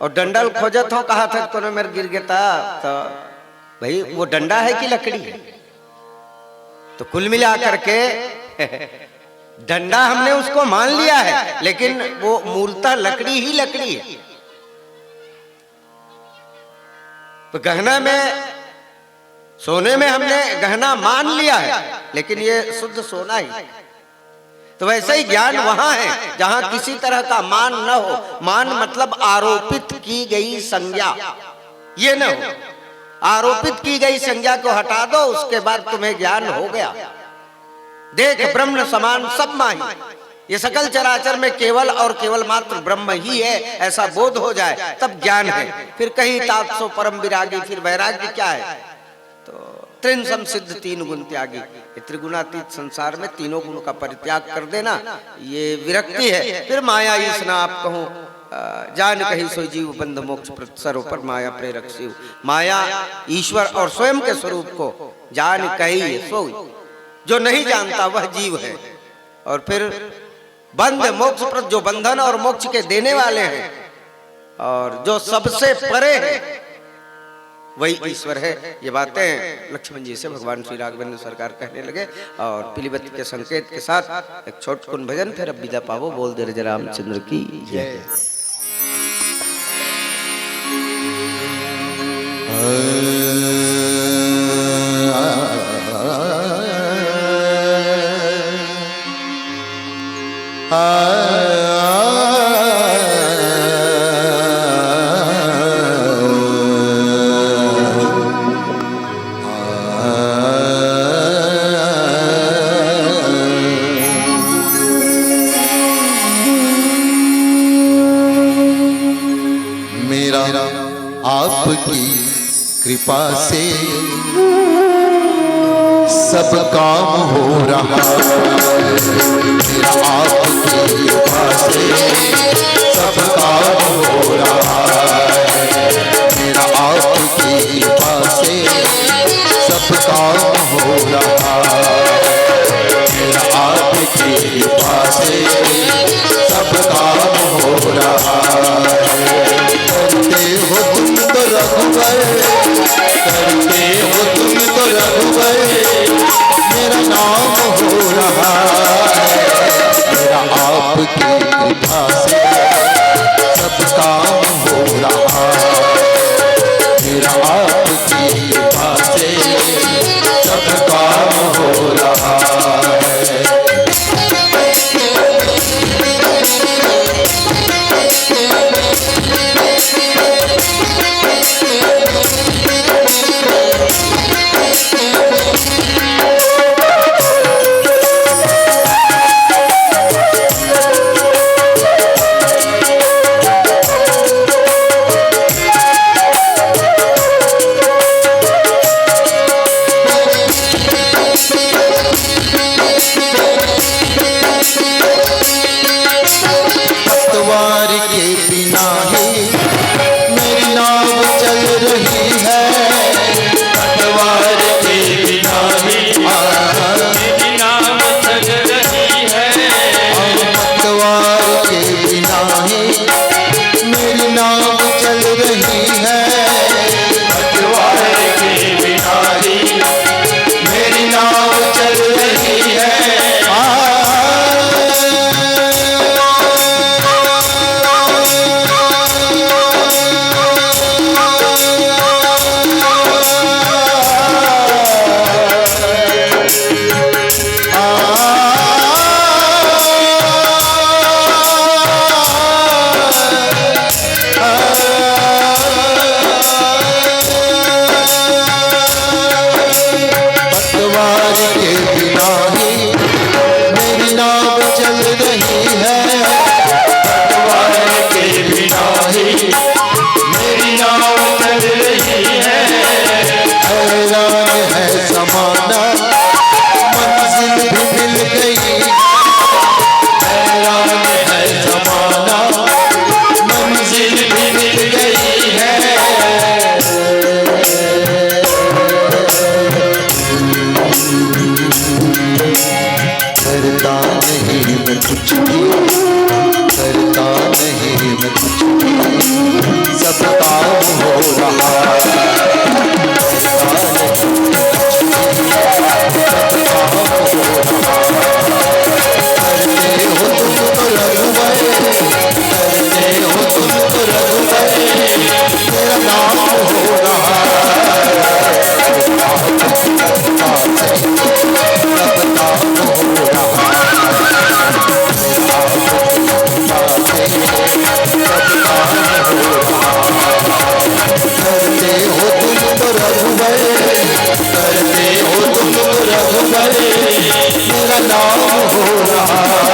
और डंडल खोजत हो कहा था कोनो मेरे गिर गया तो भाई वो डंडा है कि लकड़ी है? तो कुल मिला करके डंडा हमने उसको मान लिया है, लेकिन वो मूलतः लकड़ी ही लकड़ी है। तो गहना में सोने में हमने गहना मान लिया है, लेकिन ये शुद्ध सोना ही। तो वैसे ही ज्ञान वहां है जहां किसी तरह का मान न हो। मान मतलब आरोपित की गई संज्ञा, ये न हो। आरोपित की गई संज्ञा को हटा दो, उसके बाद तुम्हें ज्ञान हो गया। देख ब्रह्म समान सब माही, ये सकल चराचर में केवल और केवल मात्र ब्रह्म ही है, ऐसा बोध हो जाए तब ज्ञान है। फिर कहीं तात्सो परम विरागी, फिर वैराग्य क्या है? तो त्रिन संसिद्ध तीन गुण त्यागी, त्रिगुणातीत संसार में तीनों गुण का परित्याग कर देना, ये विरक्ति है। फिर माया ईस ना आप कहूं, जान कही सो जीव बंध मोक्ष सर्व पर माया प्रेरक शिव। माया ईश्वर और स्वयं के स्वरूप को जान कही सो, जो नहीं जानता वह जीव है। और फिर बंध मोक्ष प्रद, जो बंधन और मोक्ष के देने वाले हैं और जो सबसे परे है वही ईश्वर है। ये बातें लक्ष्मण जी से भगवान श्री राघवेंद्र सरकार कहने लगे। और पीलीबत्ती के संकेत के साथ एक छोटकुन भजन, फिर अब विदा पावो। बोल दे रजे रामचंद्र की जय। मेरा आपकी कृपा से सब काम हो रहा है। मेरा आपकी कृपा से सब काम हो रहा है। मेरा आपकी कृपा से सब काम हो रहा है। मेरा आपकी कृपा से सब काम हो रहा है। करते हो तुम तो रघुवर, करते हो तुम तो रघुवर, मेरा नाम हो रहा है। मेरा आपकी कृपा से सब काम हो रघुबर करते हो तुम रघुबर मेरा नाम हो रहा